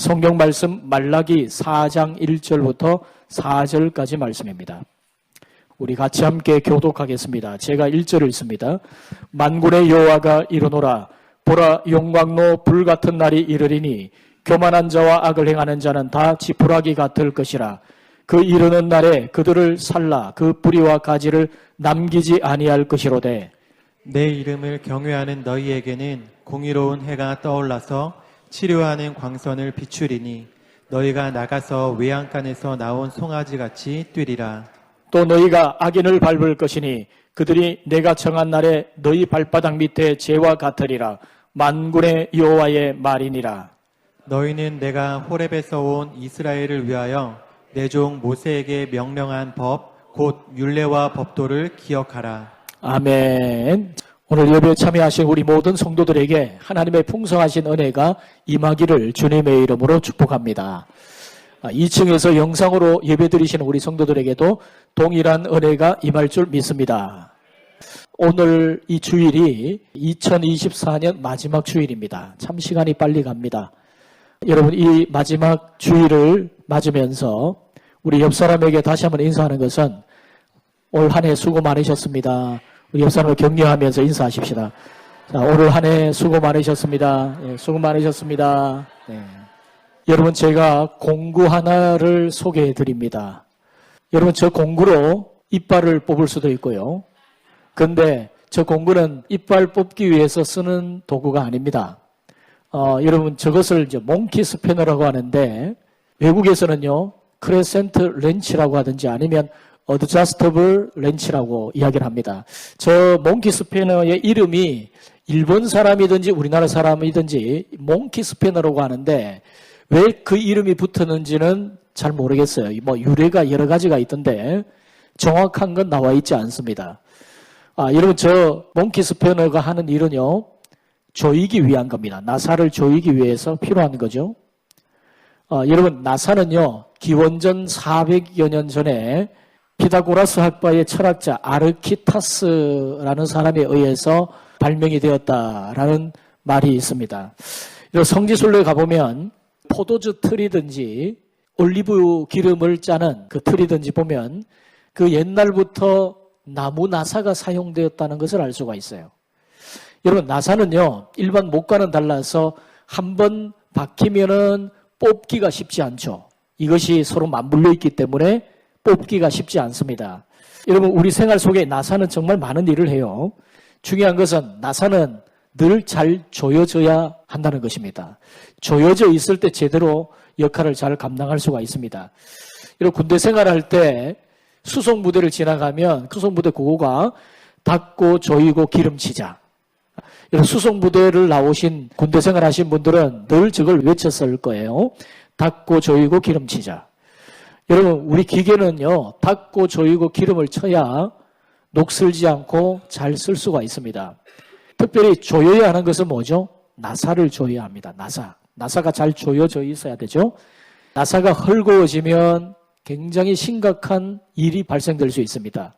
성경 말씀 말라기 4장 1절부터 4절까지 말씀입니다. 우리 같이 함께 교독하겠습니다. 제가 1절을 읽습니다. 만군의 여호와가 이르노라. 보라, 용광로 불같은 날이 이르리니 교만한 자와 악을 행하는 자는 다 지푸라기 같을 것이라. 그 이르는 날에 그들을 살라 그 뿌리와 가지를 남기지 아니할 것이로되. 내 이름을 경외하는 너희에게는 공의로운 해가 떠올라서 치료하는 광선을 비추리니 너희가 나가서 외양간에서 나온 송아지같이 뛰리라. 또 너희가 악인을 밟을 것이니 그들이 내가 정한 날에 너희 발바닥 밑에 재와 같으리라. 만군의 여호와의 말이니라. 너희는 내가 호렙에서 온 이스라엘을 위하여 내 종 모세에게 명령한 법 곧 율례와 법도를 기억하라. 아멘. 오늘 예배에 참여하신 우리 모든 성도들에게 하나님의 풍성하신 은혜가 임하기를 주님의 이름으로 축복합니다. 2층에서 영상으로 예배드리시는 우리 성도들에게도 동일한 은혜가 임할 줄 믿습니다. 오늘 이 주일이 2024년 마지막 주일입니다. 참 시간이 빨리 갑니다. 여러분, 이 마지막 주일을 맞으면서 우리 옆 사람에게 다시 한번 인사하는 것은 올 한 해 수고 많으셨습니다. 우리 옆 사람을 격려하면서 인사하십시다. 자, 올 한 해 수고 많으셨습니다. 네, 수고 많으셨습니다. 네. 여러분, 제가 공구 하나를 소개해 드립니다. 여러분, 저 공구로 이빨을 뽑을 수도 있고요. 근데 저 공구는 이빨 뽑기 위해서 쓰는 도구가 아닙니다. 여러분, 저것을 이제 몽키 스패너라고 하는데 외국에서는요, 크레센트 렌치라고 하든지 아니면 어드저스터블 렌치라고 이야기를 합니다. 저 몽키 스패너의 이름이 일본 사람이든지 우리나라 사람이든지 몽키 스패너라고 하는데 왜 그 이름이 붙었는지는 잘 모르겠어요. 뭐 유래가 여러 가지가 있던데 정확한 건 나와 있지 않습니다. 여러분, 저 몽키 스패너가 하는 일은요, 조이기 위한 겁니다. 나사를 조이기 위해서 필요한 거죠. 여러분, 나사는요, 기원전 400여 년 전에 피타고라스 학파의 철학자 아르키타스라는 사람에 의해서 발명이 되었다라는 말이 있습니다. 성지순례에 가보면 포도주 틀이든지 올리브 기름을 짜는 그 틀이든지 보면 그 옛날부터 나무 나사가 사용되었다는 것을 알 수가 있어요. 여러분, 나사는요, 일반 목과는 달라서 한번 박히면은 뽑기가 쉽지 않죠. 이것이 서로 맞물려 있기 때문에 뽑기가 쉽지 않습니다. 여러분, 우리 생활 속에 나사는 정말 많은 일을 해요. 중요한 것은 나사는 늘 잘 조여져야 한다는 것입니다. 조여져 있을 때 제대로 역할을 잘 감당할 수가 있습니다. 여러분, 군대 생활할 때 수송부대를 지나가면 수송부대 고고가 닦고 조이고 기름치자. 여러분, 수송부대를 나오신 군대 생활하신 분들은 늘 저걸 외쳤을 거예요. 닦고 조이고 기름치자. 여러분, 우리 기계는요, 닦고 조이고 기름을 쳐야 녹슬지 않고 잘 쓸 수가 있습니다. 특별히 조여야 하는 것은 뭐죠? 나사를 조여야 합니다. 나사가 잘 조여져 있어야 되죠. 나사가 헐거워지면 굉장히 심각한 일이 발생될 수 있습니다.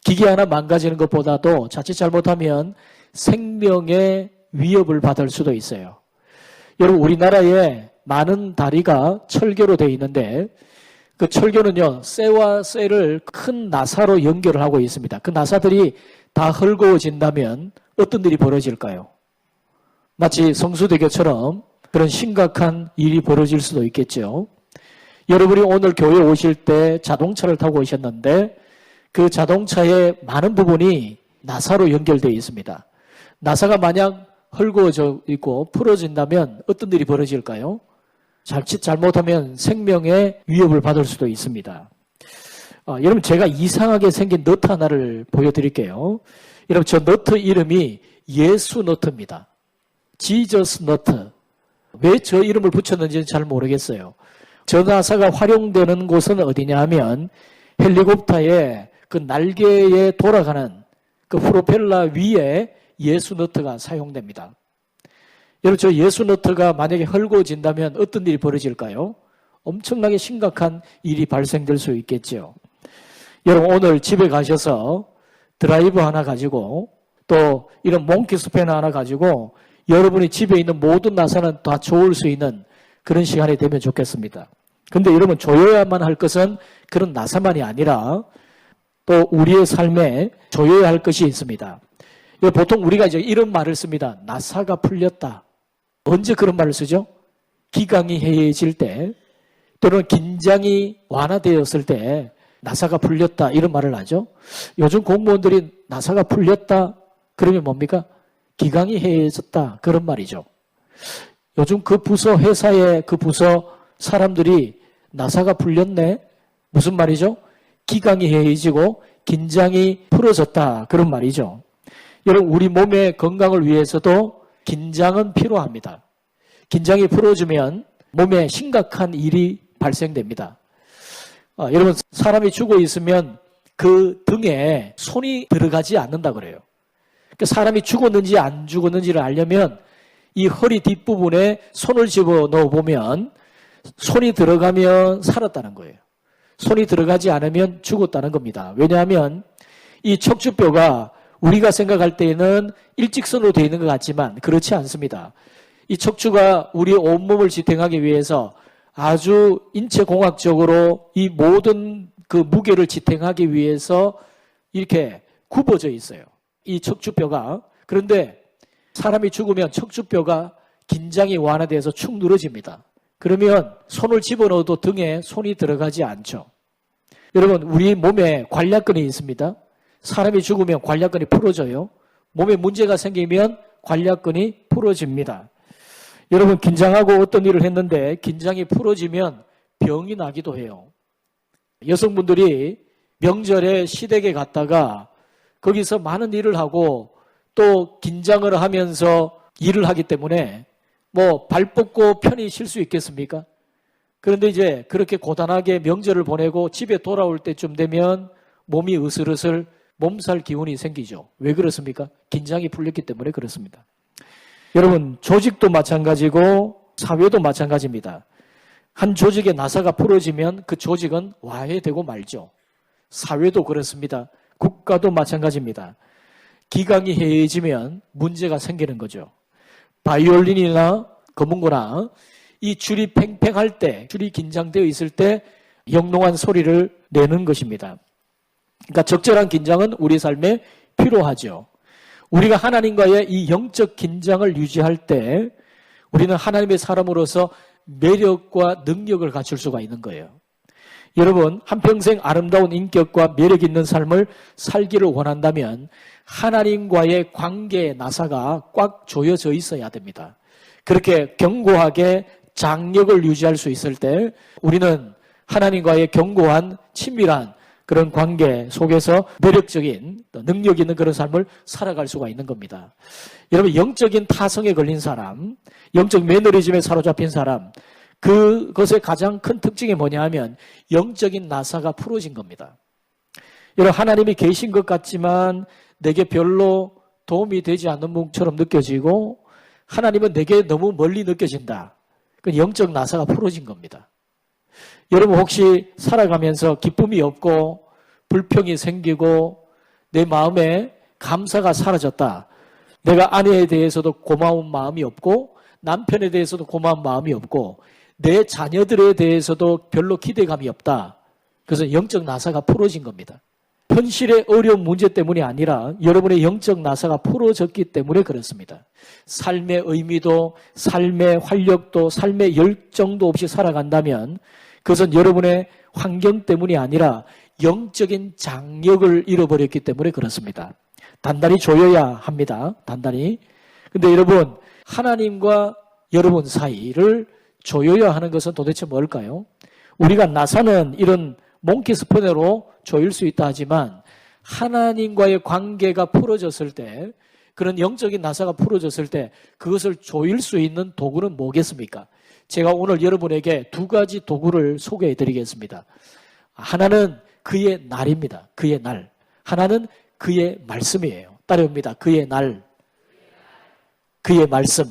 기계 하나 망가지는 것보다도 자칫 잘못하면 생명의 위협을 받을 수도 있어요. 여러분, 우리나라에 많은 다리가 철교로 되어 있는데 그 철교는요, 쇠와 쇠를 큰 나사로 연결을 하고 있습니다. 그 나사들이 다 헐거워진다면 어떤 일이 벌어질까요? 마치 성수대교처럼 그런 심각한 일이 벌어질 수도 있겠죠. 여러분이 오늘 교회에 오실 때 자동차를 타고 오셨는데 그 자동차의 많은 부분이 나사로 연결되어 있습니다. 나사가 만약 헐거워져 있고 풀어진다면 어떤 일이 벌어질까요? 자칫 잘못하면 생명의 위협을 받을 수도 있습니다. 여러분, 제가 이상하게 생긴 너트 하나를 보여드릴게요. 여러분, 저 너트 이름이 예수 너트입니다. 지저스 너트. 왜 저 이름을 붙였는지는 잘 모르겠어요. 저 나사가 활용되는 곳은 어디냐 하면 헬리콥터의 그 날개에 돌아가는 그 프로펠러 위에 예수 너트가 사용됩니다. 여러분, 저 예수 너트가 만약에 헐거워진다면 어떤 일이 벌어질까요? 엄청나게 심각한 일이 발생될 수 있겠죠. 여러분, 오늘 집에 가셔서 드라이버 하나 가지고 또 이런 몽키 스패너 하나 가지고 여러분이 집에 있는 모든 나사는 다 조을 수 있는 그런 시간이 되면 좋겠습니다. 근데 여러분 조여야만 할 것은 그런 나사만이 아니라 또 우리의 삶에 조여야 할 것이 있습니다. 보통 우리가 이제 이런 말을 씁니다. 나사가 풀렸다. 언제 그런 말을 쓰죠? 기강이 해해질 때 또는 긴장이 완화되었을 때 나사가 풀렸다 이런 말을 하죠. 요즘 공무원들이 나사가 풀렸다 그러면 뭡니까? 기강이 해해졌다 그런 말이죠. 요즘 그 부서 회사의 그 부서 사람들이 나사가 풀렸네 무슨 말이죠? 기강이 해해지고 긴장이 풀어졌다 그런 말이죠. 여러분 우리 몸의 건강을 위해서도 긴장은 필요합니다. 긴장이 풀어지면 몸에 심각한 일이 발생됩니다. 여러분 사람이 죽어 있으면 그 등에 손이 들어가지 않는다 그래요. 그러니까 사람이 죽었는지 안 죽었는지를 알려면 이 허리 뒷부분에 손을 집어넣어 보면 손이 들어가면 살았다는 거예요. 손이 들어가지 않으면 죽었다는 겁니다. 왜냐하면 이 척추뼈가 우리가 생각할 때에는 일직선으로 되어 있는 것 같지만 그렇지 않습니다. 이 척추가 우리 온몸을 지탱하기 위해서 아주 인체공학적으로 이 모든 그 무게를 지탱하기 위해서 이렇게 굽어져 있어요. 이 척추뼈가. 그런데 사람이 죽으면 척추뼈가 긴장이 완화돼서 축 늘어집니다. 그러면 손을 집어넣어도 등에 손이 들어가지 않죠. 여러분 우리 몸에 관략근이 있습니다. 사람이 죽으면 관략근이 풀어져요. 몸에 문제가 생기면 관략근이 풀어집니다. 여러분 긴장하고 어떤 일을 했는데 긴장이 풀어지면 병이 나기도 해요. 여성분들이 명절에 시댁에 갔다가 거기서 많은 일을 하고 또 긴장을 하면서 일을 하기 때문에 뭐 발 뻗고 편히 쉴 수 있겠습니까? 그런데 이제 그렇게 고단하게 명절을 보내고 집에 돌아올 때쯤 되면 몸이 으슬으슬 몸살 기운이 생기죠. 왜 그렇습니까? 긴장이 풀렸기 때문에 그렇습니다. 여러분 조직도 마찬가지고 사회도 마찬가지입니다. 한 조직의 나사가 풀어지면 그 조직은 와해되고 말죠. 사회도 그렇습니다. 국가도 마찬가지입니다. 기강이 해해지면 문제가 생기는 거죠. 바이올린이나 검은고나 이 줄이 팽팽할 때, 줄이 긴장되어 있을 때 영롱한 소리를 내는 것입니다. 그러니까 적절한 긴장은 우리 삶에 필요하죠. 우리가 하나님과의 이 영적 긴장을 유지할 때 우리는 하나님의 사람으로서 매력과 능력을 갖출 수가 있는 거예요. 여러분 한평생 아름다운 인격과 매력 있는 삶을 살기를 원한다면 하나님과의 관계의 나사가 꽉 조여져 있어야 됩니다. 그렇게 견고하게 장력을 유지할 수 있을 때 우리는 하나님과의 견고한 친밀한 그런 관계 속에서 매력적인 능력 있는 그런 삶을 살아갈 수가 있는 겁니다. 여러분 영적인 타성에 걸린 사람, 영적 매너리즘에 사로잡힌 사람, 그것의 가장 큰 특징이 뭐냐 하면 영적인 나사가 풀어진 겁니다. 여러분 하나님이 계신 것 같지만 내게 별로 도움이 되지 않는 분처럼 느껴지고 하나님은 내게 너무 멀리 느껴진다. 그건 영적 나사가 풀어진 겁니다. 여러분 혹시 살아가면서 기쁨이 없고 불평이 생기고 내 마음에 감사가 사라졌다. 내가 아내에 대해서도 고마운 마음이 없고 남편에 대해서도 고마운 마음이 없고 내 자녀들에 대해서도 별로 기대감이 없다. 그래서 영적 나사가 풀어진 겁니다. 현실의 어려운 문제 때문이 아니라 여러분의 영적 나사가 풀어졌기 때문에 그렇습니다. 삶의 의미도 삶의 활력도 삶의 열정도 없이 살아간다면 그것은 여러분의 환경 때문이 아니라 영적인 장력을 잃어버렸기 때문에 그렇습니다. 단단히 조여야 합니다. 단단히. 근데 여러분 하나님과 여러분 사이를 조여야 하는 것은 도대체 뭘까요? 우리가 나사는 이런 몽키 스포너로 조일 수 있다 하지만 하나님과의 관계가 풀어졌을 때 그런 영적인 나사가 풀어졌을 때 그것을 조일 수 있는 도구는 뭐겠습니까? 제가 오늘 여러분에게 두 가지 도구를 소개해 드리겠습니다. 하나는 그의 날입니다. 그의 날. 하나는 그의 말씀이에요. 따라옵니다. 그의 날. 그의 말씀.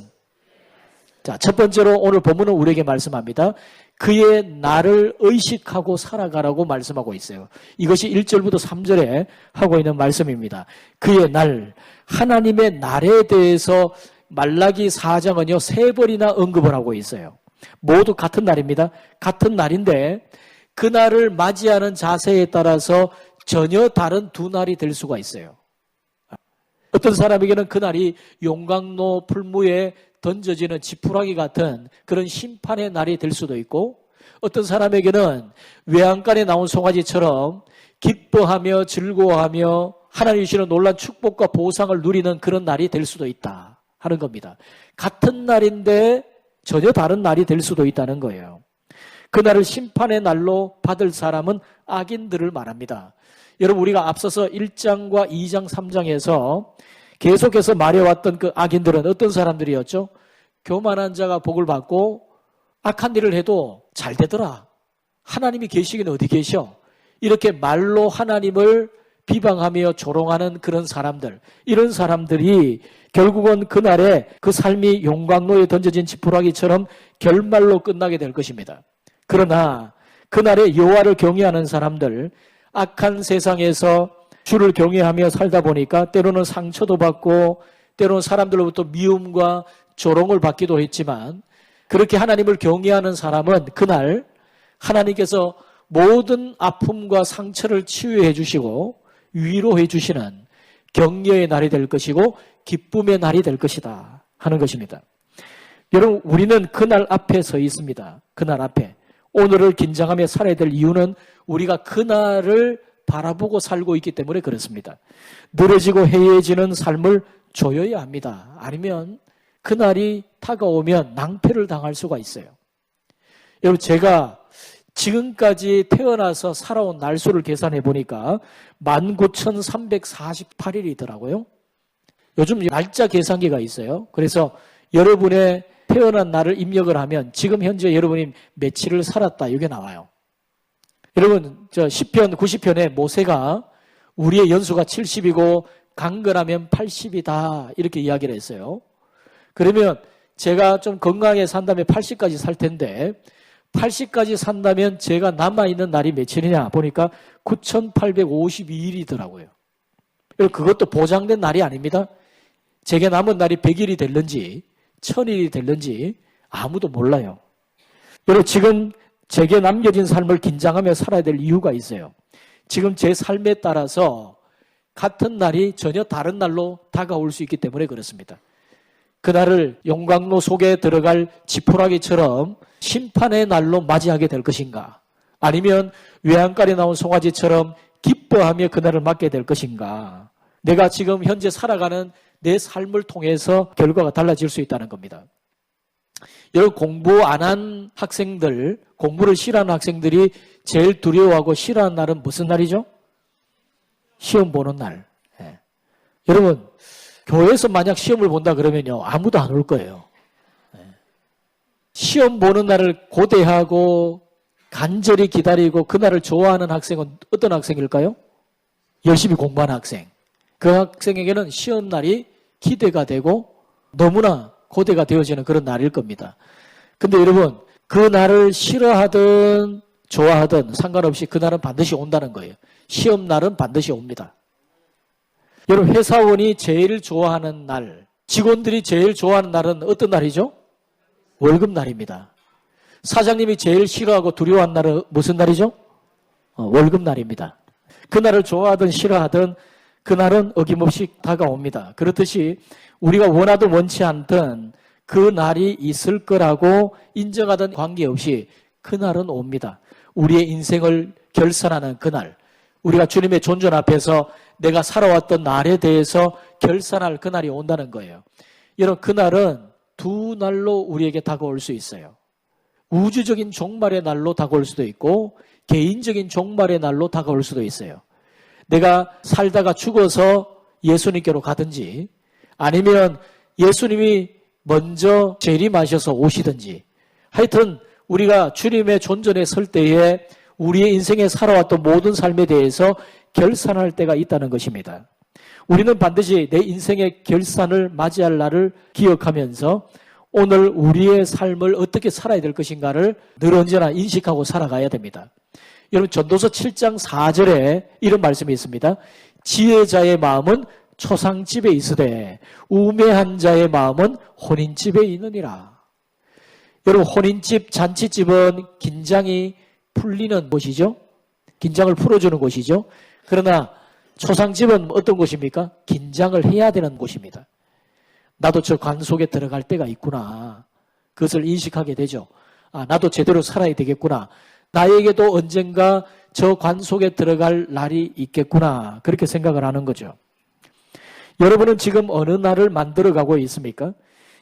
자, 첫 번째로 오늘 본문은 우리에게 말씀합니다. 그의 날을 의식하고 살아가라고 말씀하고 있어요. 이것이 1절부터 3절에 하고 있는 말씀입니다. 그의 날, 하나님의 날에 대해서 말라기 4장은요 3번이나 언급을 하고 있어요. 모두 같은 날입니다. 같은 날인데 그날을 맞이하는 자세에 따라서 전혀 다른 두 날이 될 수가 있어요. 어떤 사람에게는 그날이 용광로 풀무에 던져지는 지푸라기 같은 그런 심판의 날이 될 수도 있고, 어떤 사람에게는 외양간에 나온 송아지처럼 기뻐하며 즐거워하며 하나님 주시는 놀란 축복과 보상을 누리는 그런 날이 될 수도 있다 하는 겁니다. 같은 날인데 전혀 다른 날이 될 수도 있다는 거예요. 그날을 심판의 날로 받을 사람은 악인들을 말합니다. 여러분, 우리가 앞서서 1장과 2장, 3장에서 계속해서 말해왔던 그 악인들은 어떤 사람들이었죠? 교만한 자가 복을 받고 악한 일을 해도 잘 되더라. 하나님이 계시긴 어디 계셔? 이렇게 말로 하나님을 비방하며 조롱하는 그런 사람들, 이런 사람들이 결국은 그날에 그 삶이 용광로에 던져진 지푸라기처럼 결말로 끝나게 될 것입니다. 그러나 그날에 여호와를 경외하는 사람들, 악한 세상에서 주를 경외하며 살다 보니까 때로는 상처도 받고 때로는 사람들로부터 미움과 조롱을 받기도 했지만, 그렇게 하나님을 경외하는 사람은 그날 하나님께서 모든 아픔과 상처를 치유해 주시고 위로해 주시는 격려의 날이 될 것이고 기쁨의 날이 될 것이다 하는 것입니다. 여러분, 우리는 그날 앞에 서 있습니다. 그날 앞에. 오늘을 긴장하며 살아야 될 이유는 우리가 그날을 바라보고 살고 있기 때문에 그렇습니다. 느려지고 해이해지는 삶을 조여야 합니다. 아니면 그날이 다가오면 낭패를 당할 수가 있어요. 여러분, 제가 지금까지 태어나서 살아온 날수를 계산해 보니까 19,348일이더라고요. 요즘 날짜 계산기가 있어요. 그래서 여러분의 태어난 날을 입력을 하면 지금 현재 여러분이 며칠을 살았다, 이게 나와요. 여러분, 저 10편, 90편에 모세가 우리의 연수가 70이고 강건하면 80이다 이렇게 이야기를 했어요. 그러면 제가 좀 건강하게 산다면 80까지 살 텐데 80까지 산다면 제가 남아있는 날이 며칠이냐 보니까 9,852일이더라고요. 그것도 보장된 날이 아닙니다. 제게 남은 날이 100일이 될는지 1000일이 될는지 아무도 몰라요. 여러분, 지금 제게 남겨진 삶을 긴장하며 살아야 될 이유가 있어요. 지금 제 삶에 따라서 같은 날이 전혀 다른 날로 다가올 수 있기 때문에 그렇습니다. 그날을 용광로 속에 들어갈 지푸라기처럼 심판의 날로 맞이하게 될 것인가, 아니면 외양간에 나온 송아지처럼 기뻐하며 그날을 맞게 될 것인가, 내가 지금 현재 살아가는 내 삶을 통해서 결과가 달라질 수 있다는 겁니다. 여러분, 공부 안 한 학생들, 공부를 싫어하는 학생들이 제일 두려워하고 싫어하는 날은 무슨 날이죠? 시험 보는 날. 예. 여러분, 교회에서 만약 시험을 본다 그러면요, 아무도 안 올 거예요. 예. 시험 보는 날을 고대하고 간절히 기다리고 그날을 좋아하는 학생은 어떤 학생일까요? 열심히 공부하는 학생. 그 학생에게는 시험 날이 기대가 되고 너무나 고대가 되어지는 그런 날일 겁니다. 근데 여러분, 그 날을 싫어하든 좋아하든 상관없이 그 날은 반드시 온다는 거예요. 시험 날은 반드시 옵니다. 여러분, 회사원이 제일 좋아하는 날, 직원들이 제일 좋아하는 날은 어떤 날이죠? 월급날입니다. 사장님이 제일 싫어하고 두려워하는 날은 무슨 날이죠? 월급날입니다. 그날을 좋아하든 싫어하든 그날은 어김없이 다가옵니다. 그렇듯이 우리가 원하든 원치 않든 그 날이 있을 거라고 인정하던 관계없이 그날은 옵니다. 우리의 인생을 결산하는 그날, 우리가 주님의 존전 앞에서 내가 살아왔던 날에 대해서 결산할 그날이 온다는 거예요. 여러분, 그날은 두 날로 우리에게 다가올 수 있어요. 우주적인 종말의 날로 다가올 수도 있고 개인적인 종말의 날로 다가올 수도 있어요. 내가 살다가 죽어서 예수님께로 가든지, 아니면 예수님이 먼저 재림하셔서 오시든지, 하여튼 우리가 주님의 존전에 설 때에 우리의 인생에 살아왔던 모든 삶에 대해서 결산할 때가 있다는 것입니다. 우리는 반드시 내 인생의 결산을 맞이할 날을 기억하면서 오늘 우리의 삶을 어떻게 살아야 될 것인가를 늘 언제나 인식하고 살아가야 됩니다. 여러분, 전도서 7장 4절에 이런 말씀이 있습니다. 지혜자의 마음은 초상집에 있으되 우매한 자의 마음은 혼인집에 있느니라. 여러분, 혼인집, 잔치집은 긴장이 풀리는 곳이죠. 긴장을 풀어주는 곳이죠. 그러나 초상집은 어떤 곳입니까? 긴장을 해야 되는 곳입니다. 나도 저 관 속에 들어갈 때가 있구나. 그것을 인식하게 되죠. 아, 나도 제대로 살아야 되겠구나. 나에게도 언젠가 저 관 속에 들어갈 날이 있겠구나. 그렇게 생각을 하는 거죠. 여러분은 지금 어느 날을 만들어가고 있습니까?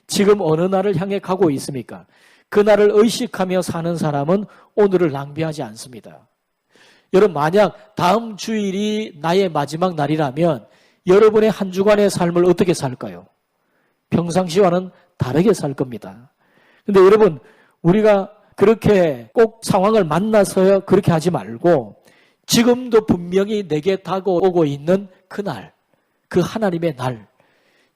지금 어느 날을 향해 가고 있습니까? 그 날을 의식하며 사는 사람은 오늘을 낭비하지 않습니다. 여러분, 만약 다음 주일이 나의 마지막 날이라면 여러분의 한 주간의 삶을 어떻게 살까요? 평상시와는 다르게 살 겁니다. 근데 여러분, 우리가 그렇게 꼭 상황을 만나서야 그렇게 하지 말고 지금도 분명히 내게 다가오고 있는 그날, 그 하나님의 날,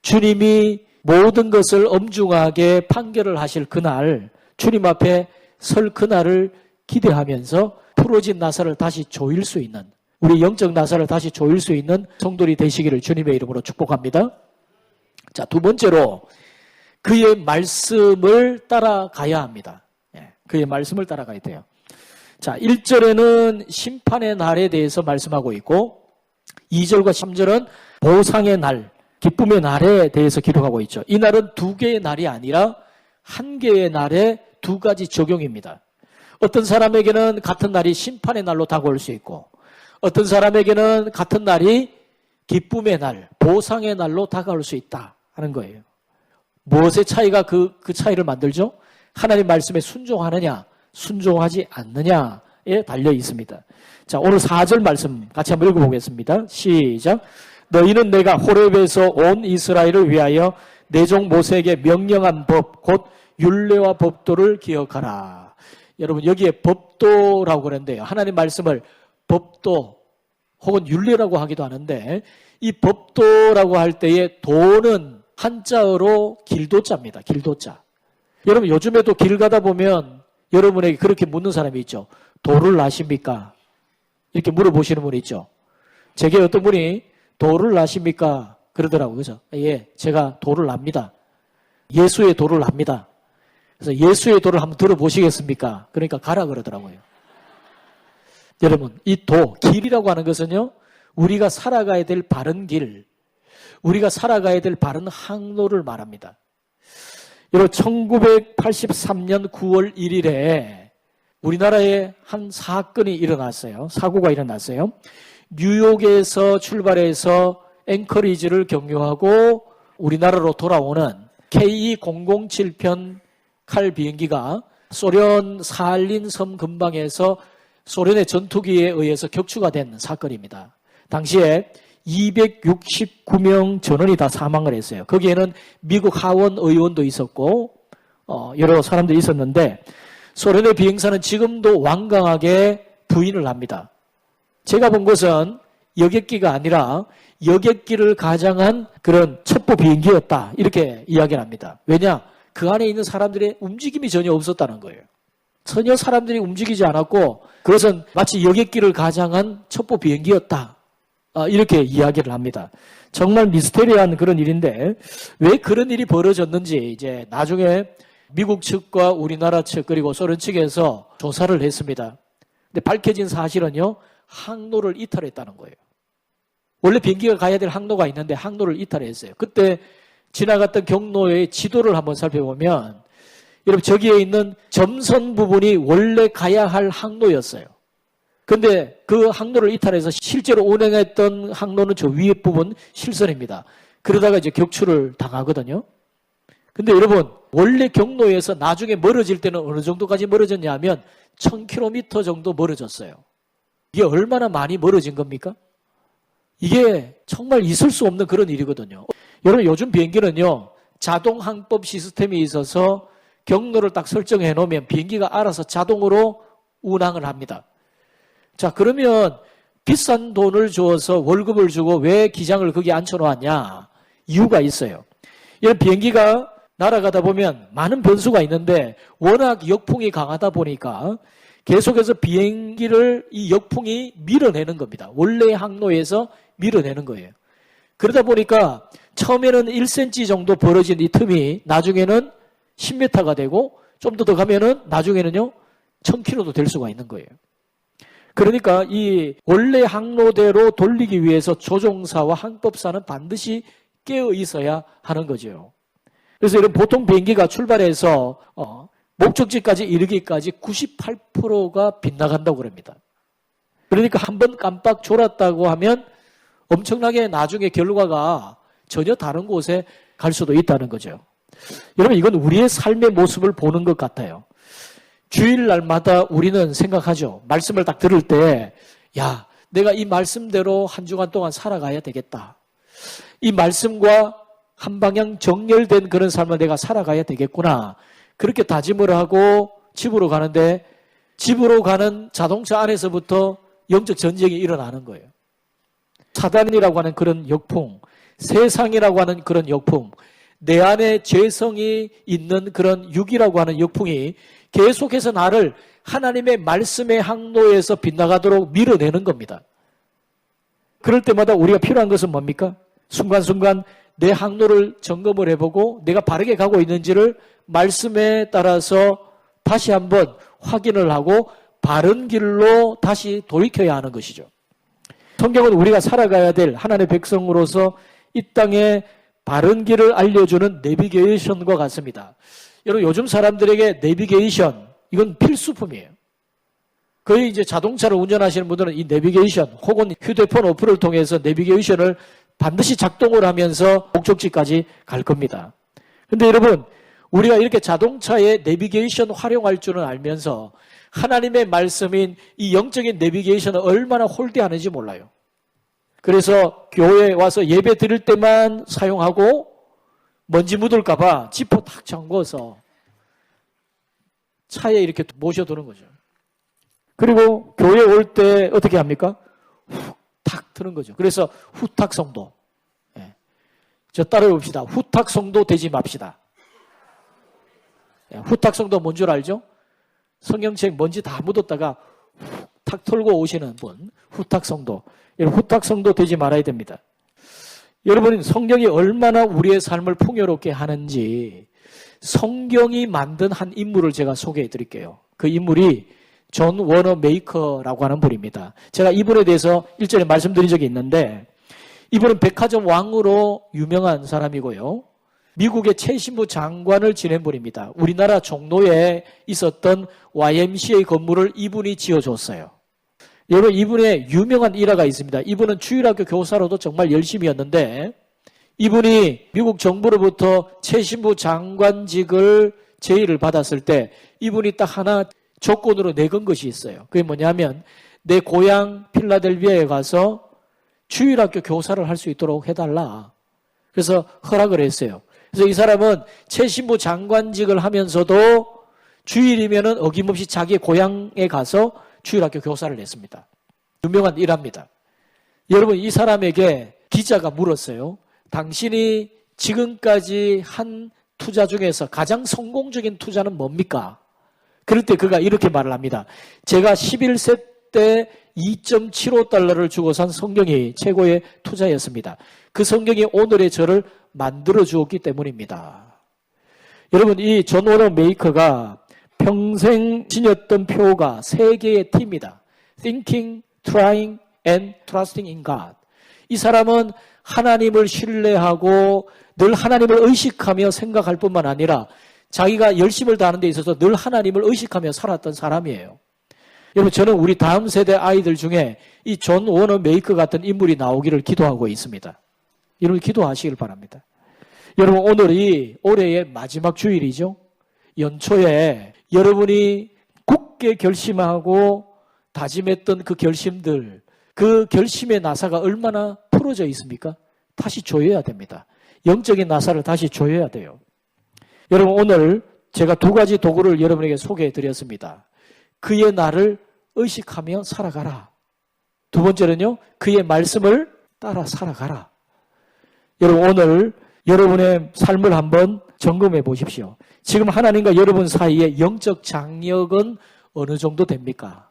주님이 모든 것을 엄중하게 판결을 하실 그날, 주님 앞에 설 그날을 기대하면서 풀어진 나사를 다시 조일 수 있는, 우리 영적 나사를 다시 조일 수 있는 성도들이 되시기를 주님의 이름으로 축복합니다. 자, 두 번째로 그의 말씀을 따라가야 합니다. 그의 말씀을 따라가야 돼요. 자, 1절에는 심판의 날에 대해서 말씀하고 있고 2절과 3절은 보상의 날, 기쁨의 날에 대해서 기록하고 있죠. 이 날은 두 개의 날이 아니라 한 개의 날에 두 가지 적용입니다. 어떤 사람에게는 같은 날이 심판의 날로 다가올 수 있고 어떤 사람에게는 같은 날이 기쁨의 날, 보상의 날로 다가올 수 있다 하는 거예요. 무엇의 차이가 그 차이를 만들죠? 하나님 말씀에 순종하느냐, 순종하지 않느냐에 달려 있습니다. 자, 오늘 4절 말씀 같이 한번 읽어보겠습니다. 시작. 너희는 내가 호렙에서 온 이스라엘을 위하여 내 종 모세에게 명령한 법, 곧 율례와 법도를 기억하라. 여러분, 여기에 법도라고 그러는데요. 하나님 말씀을 법도 혹은 율례라고 하기도 하는데 이 법도라고 할 때의 도는 한자어로 길도자입니다. 길도자. 여러분, 요즘에도 길 가다 보면 여러분에게 그렇게 묻는 사람이 있죠. 도를 아십니까? 이렇게 물어보시는 분이 있죠. 제게 어떤 분이 도를 아십니까? 그러더라고요. 그죠? 예, 제가 도를 압니다. 예수의 도를 압니다. 그래서 예수의 도를 한번 들어보시겠습니까? 그러니까 가라 그러더라고요. 여러분, 이 도, 길이라고 하는 것은요, 우리가 살아가야 될 바른 길, 우리가 살아가야 될 바른 항로를 말합니다. 여러분, 1983년 9월 1일에 우리나라에 한 사건이 일어났어요. 사고가 일어났어요. 뉴욕에서 출발해서 앵커리지를 경유하고 우리나라로 돌아오는 KE007편 칼 비행기가 소련 사할린 섬 근방에서 소련의 전투기에 의해서 격추가 된 사건입니다. 당시에 269명 전원이 다 사망을 했어요. 거기에는 미국 하원 의원도 있었고 여러 사람들이 있었는데 소련의 비행사는 지금도 완강하게 부인을 합니다. 제가 본 것은 여객기가 아니라 여객기를 가장한 그런 첩보 비행기였다 이렇게 이야기를 합니다. 왜냐? 그 안에 있는 사람들의 움직임이 전혀 없었다는 거예요. 전혀 사람들이 움직이지 않았고 그것은 마치 여객기를 가장한 첩보 비행기였다. 이렇게 이야기를 합니다. 정말 미스테리한 그런 일인데 왜 그런 일이 벌어졌는지 이제 나중에 미국 측과 우리나라 측 그리고 소련 측에서 조사를 했습니다. 근데 밝혀진 사실은요, 항로를 이탈했다는 거예요. 원래 비행기가 가야 될 항로가 있는데 항로를 이탈했어요. 그때 지나갔던 경로의 지도를 한번 살펴보면 여러분 저기에 있는 점선 부분이 원래 가야 할 항로였어요. 근데 그 항로를 이탈해서 실제로 운행했던 항로는 저 위에 부분 실선입니다. 그러다가 이제 격추를 당하거든요. 근데 여러분 원래 경로에서 나중에 멀어질 때는 어느 정도까지 멀어졌냐 하면 1000km 정도 멀어졌어요. 이게 얼마나 많이 멀어진 겁니까? 이게 정말 있을 수 없는 그런 일이거든요. 여러분 요즘 비행기는요 자동 항법 시스템이 있어서 경로를 딱 설정해 놓으면 비행기가 알아서 자동으로 운항을 합니다. 자, 그러면 비싼 돈을 주어서 월급을 주고 왜 기장을 거기 앉혀놓았냐? 이유가 있어요. 이런 비행기가 날아가다 보면 많은 변수가 있는데 워낙 역풍이 강하다 보니까 계속해서 비행기를 이 역풍이 밀어내는 겁니다. 원래의 항로에서 밀어내는 거예요. 그러다 보니까 처음에는 1cm 정도 벌어진 이 틈이 나중에는 10m가 되고 좀 더 가면은 나중에는요 1000km도 될 수가 있는 거예요. 그러니까 이 원래 항로대로 돌리기 위해서 조종사와 항법사는 반드시 깨어 있어야 하는 거죠. 그래서 이런 보통 비행기가 출발해서 목적지까지 이르기까지 98%가 빗나간다고 그럽니다. 그러니까 한번 깜빡 졸았다고 하면 엄청나게 나중에 결과가 전혀 다른 곳에 갈 수도 있다는 거죠. 여러분, 이건 우리의 삶의 모습을 보는 것 같아요. 주일날마다 우리는 생각하죠. 말씀을 딱 들을 때, 야, 내가 이 말씀대로 한 주간 동안 살아가야 되겠다. 이 말씀과 한 방향 정렬된 그런 삶을 내가 살아가야 되겠구나. 그렇게 다짐을 하고 집으로 가는데, 집으로 가는 자동차 안에서부터 영적 전쟁이 일어나는 거예요. 사단이라고 하는 그런 역풍, 세상이라고 하는 그런 역풍, 내 안에 죄성이 있는 그런 육이라고 하는 역풍이 계속해서 나를 하나님의 말씀의 항로에서 빗나가도록 밀어내는 겁니다. 그럴 때마다 우리가 필요한 것은 뭡니까? 순간순간 내 항로를 점검을 해보고 내가 바르게 가고 있는지를 말씀에 따라서 다시 한번 확인을 하고 바른 길로 다시 돌이켜야 하는 것이죠. 성경은 우리가 살아가야 될 하나님의 백성으로서 이 땅에 바른 길을 알려주는 내비게이션과 같습니다. 여러분, 요즘 사람들에게 내비게이션, 이건 필수품이에요. 거의 이제 자동차를 운전하시는 분들은 이 내비게이션 혹은 휴대폰 어플을 통해서 내비게이션을 반드시 작동을 하면서 목적지까지 갈 겁니다. 근데 여러분, 우리가 이렇게 자동차의 내비게이션 활용할 줄은 알면서 하나님의 말씀인 이 영적인 내비게이션을 얼마나 홀대하는지 몰라요. 그래서 교회에 와서 예배 드릴 때만 사용하고 먼지 묻을까봐 지퍼 탁 잠궈서 차에 이렇게 모셔두는 거죠. 그리고 교회에 올 때 어떻게 합니까? 훅 탁 트는 거죠. 그래서 후탁 성도. 예. 저 따라해 봅시다. 후탁 성도 되지 맙시다. 예. 후탁 성도 뭔 줄 알죠? 성경책 먼지 다 묻었다가 훅 탁 털고 오시는 분, 후탁 성도. 여러분, 후탁 성도 되지 말아야 됩니다. 여러분, 성경이 얼마나 우리의 삶을 풍요롭게 하는지 성경이 만든 한 인물을 제가 소개해 드릴게요. 그 인물이 존 워너 메이커라고 하는 분입니다. 제가 이분에 대해서 일전에 말씀드린 적이 있는데, 이분은 백화점 왕으로 유명한 사람이고요. 미국의 최신부 장관을 지낸 분입니다. 우리나라 종로에 있었던 YMCA 건물을 이분이 지어줬어요. 여러분, 이분의 유명한 일화가 있습니다. 이분은 주일학교 교사로도 정말 열심히였는데, 이분이 미국 정부로부터 최신부 장관직을 제의를 받았을 때 이분이 딱 하나 조건으로 내건 것이 있어요. 그게 뭐냐면 내 고향 필라델피아에 가서 주일학교 교사를 할 수 있도록 해달라. 그래서 허락을 했어요. 그래서 이 사람은 최신부 장관직을 하면서도 주일이면은 어김없이 자기 고향에 가서 주일학교 교사를 했습니다. 유명한 일화입니다. 여러분, 이 사람에게 기자가 물었어요. 당신이 지금까지 한 투자 중에서 가장 성공적인 투자는 뭡니까? 그럴 때 그가 이렇게 말을 합니다. 제가 11세 때 2.75달러를 주고 산 성경이 최고의 투자였습니다. 그 성경이 오늘의 저를 만들어 주었기 때문입니다. 여러분, 이 존 워너 메이커가 평생 지녔던 표가 세 개의 T입니다. Thinking, Trying, and Trusting in God. 이 사람은 하나님을 신뢰하고 늘 하나님을 의식하며 생각할 뿐만 아니라 자기가 열심을 다하는 데 있어서 늘 하나님을 의식하며 살았던 사람이에요. 여러분, 저는 우리 다음 세대 아이들 중에 이 존 워너 메이커 같은 인물이 나오기를 기도하고 있습니다. 여러분, 기도하시길 바랍니다. 여러분, 오늘이 올해의 마지막 주일이죠. 연초에 여러분이 굳게 결심하고 다짐했던 그 결심들, 그 결심의 나사가 얼마나 풀어져 있습니까? 다시 조여야 됩니다. 영적인 나사를 다시 조여야 돼요. 여러분, 오늘 제가 두 가지 도구를 여러분에게 소개해 드렸습니다. 그의 나를 의식하며 살아가라. 두 번째는요, 그의 말씀을 따라 살아가라. 여러분, 오늘 여러분의 삶을 한번 점검해 보십시오. 지금 하나님과 여러분 사이의 영적 장력은 어느 정도 됩니까?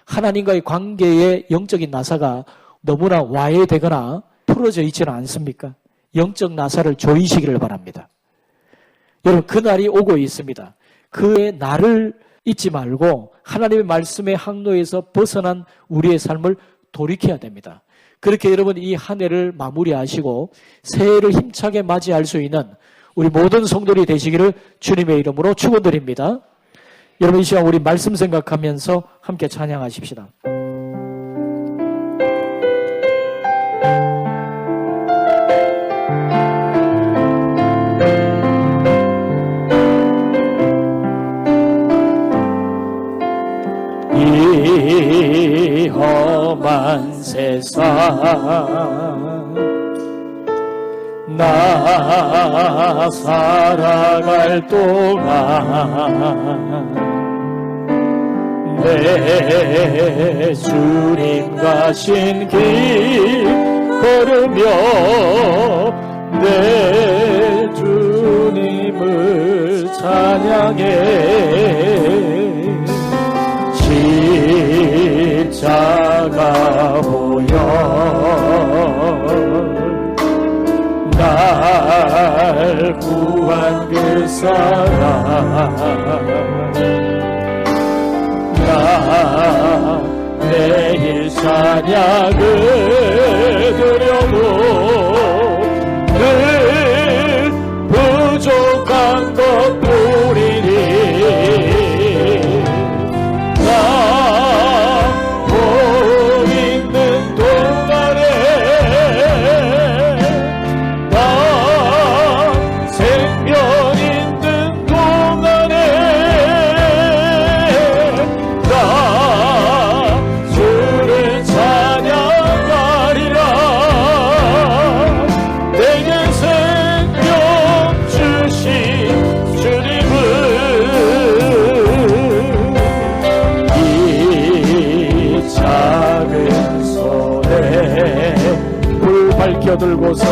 하나님과의 관계의 영적인 나사가 너무나 와해되거나 풀어져 있지는 않습니까? 영적 나사를 조이시기를 바랍니다. 여러분, 그날이 오고 있습니다. 그의 나를 잊지 말고 하나님의 말씀의 항로에서 벗어난 우리의 삶을 돌이켜야 됩니다. 그렇게 여러분 이 한 해를 마무리하시고 새해를 힘차게 맞이할 수 있는 우리 모든 성도들이 되시기를 주님의 이름으로 축원드립니다. 여러분 이 시간 우리 말씀 생각하면서 함께 찬양하십시다. 이 험한 세상 나 살아갈 동안 내 주님 가신 길 걸으며 내 주님을 찬양해 십자가 보여 날 구한 그 사랑 나 내일 찬양을 드려도 늘 부족한 것뿐이니 나 몸 있는 동안에 나 생명 있는 동안에 나 주를 찬양하리라 내게 생명 주신 주님을 이 작은 손에 불 밝혀 들고서